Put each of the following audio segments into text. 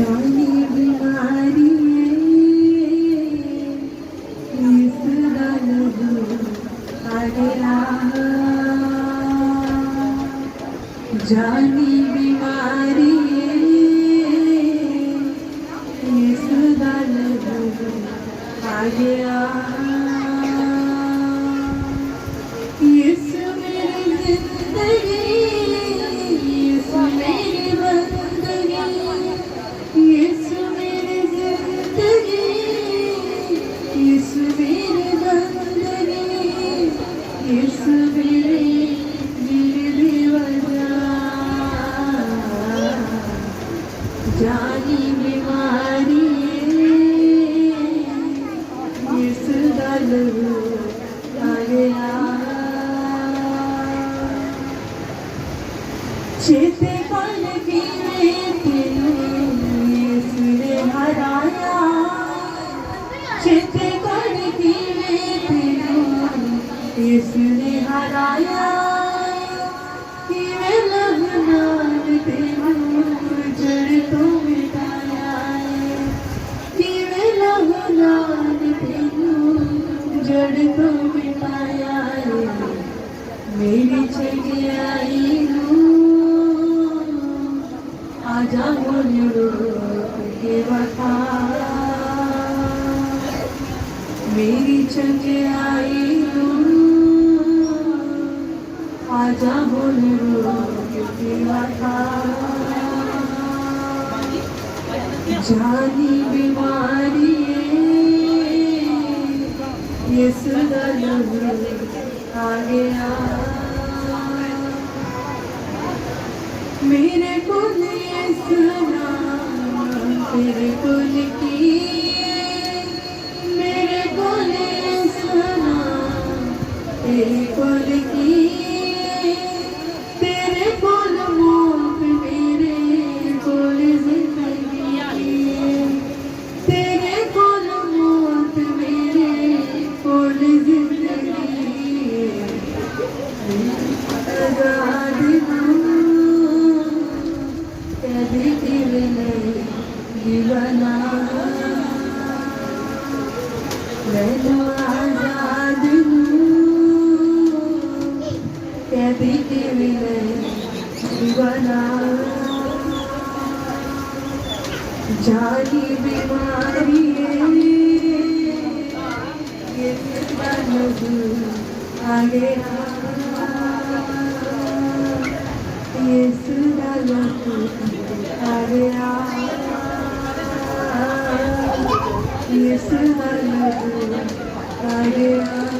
जानी बीमारी इस दर्द आ गया जानी बीमारी इस दर्द आ गया इस मेरी जिंदगी इस मेरी बंदगी इस मेरी जिंदगी इस मेरी बंदगी इस मेरी दीवाना जानी बीमारी इस दर्द आ गया चेते पल की इसने हराया चेते पल की इसने हराया कि वे लगना जड़ तो मिटाया कि वे लगना जड़ तो मिटाया मेरी जगह आजा बोलो के वफा मेरी जगह आई आजा बोलो के वफा जानी बीमारी ये दर्द आ गया मेरे कुल ये सुना तेरे कुल की मेरे कुल ये सुना तेरे कुल की तेरे कुल मौत मेरे कुल जिंदगी तेरे कुल मौत मेरे कुल जिंदगी आजाद दीवाना मैं तो आजाद कैदी के दीवाना जानी बीमारी ये आ गया ये आ गया ये आ गया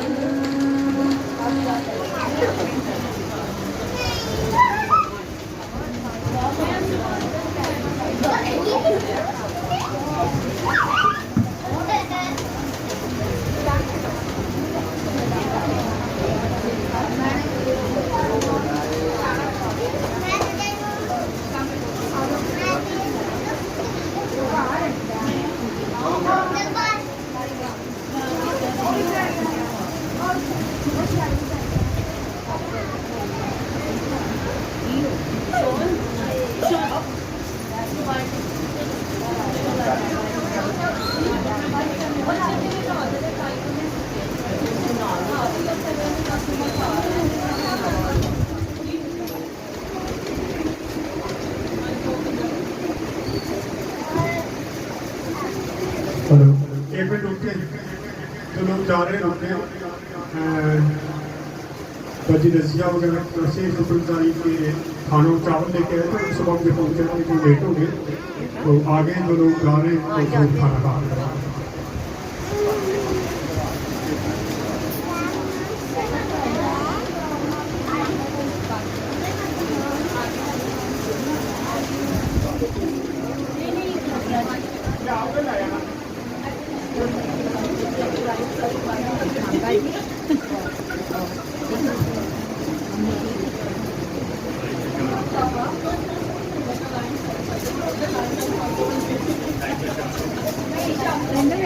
हेलो एक मिनट रुके जो लोग जा रहे हैं रुके बजी रसिया वगैरह से सुपरदारी के खानों चावल लेके आए तो उस वक्त पहुँचे तो लेट हो गए तो आगे जो लोग जा रहे हैं तो खाना खा रहे हैं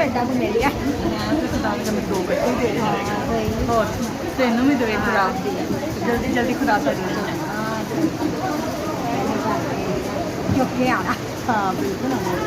ਏਦਾਂ ਘੁੰਮੇ ਲਿਆ ਹੋਰ ਤੈਨੂੰ ਵੀ ਦਵੇ ਖੁਰਾਕ ਜਲਦੀ ਜਲਦੀ ਖੁਰਾਕ ਕਰੀ ਚੁੱਕ ਕੇ ਆਣਾ हाँ बिल्कुल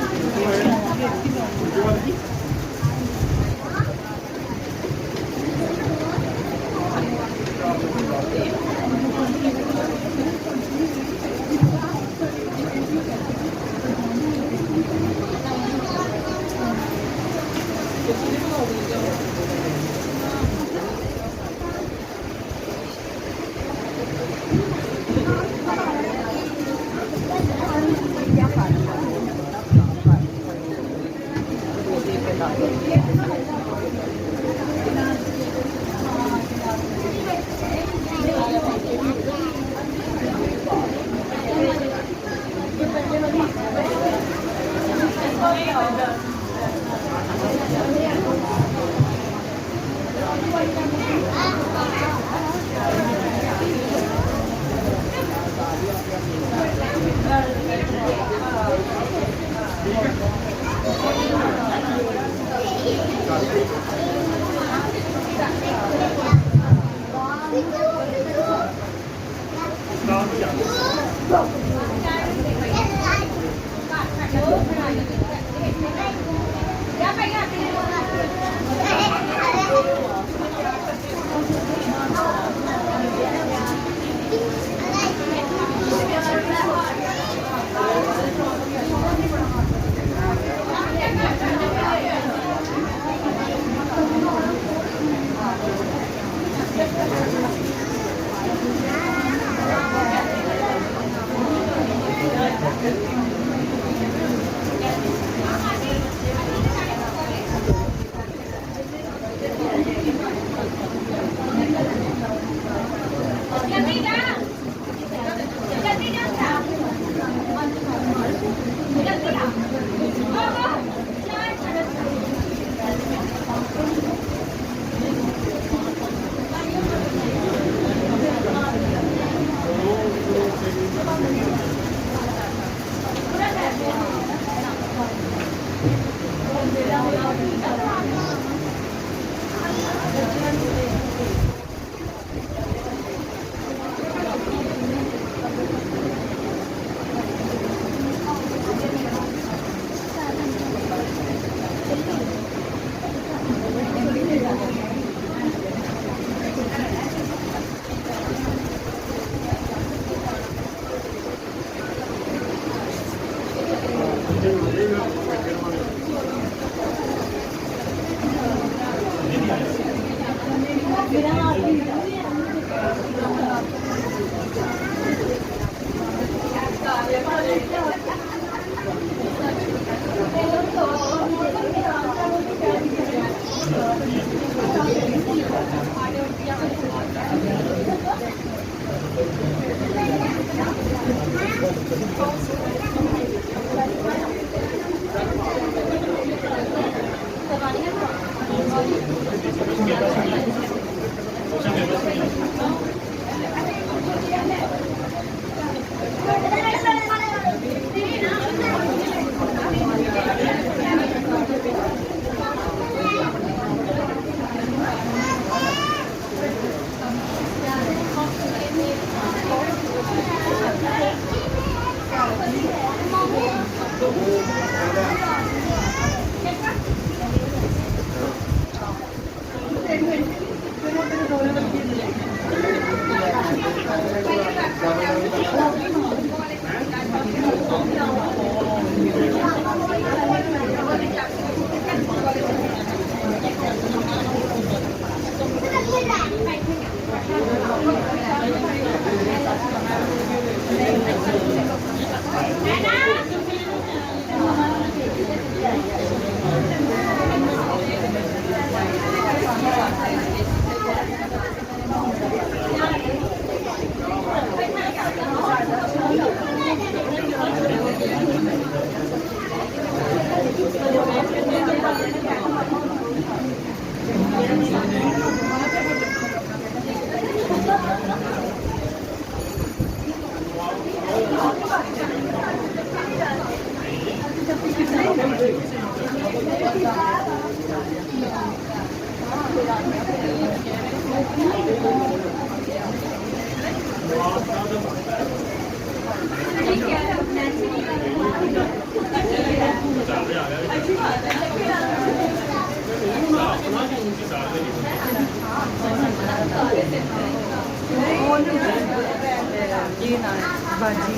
ਜੀ ਨਾਲ ਬਾਜੀ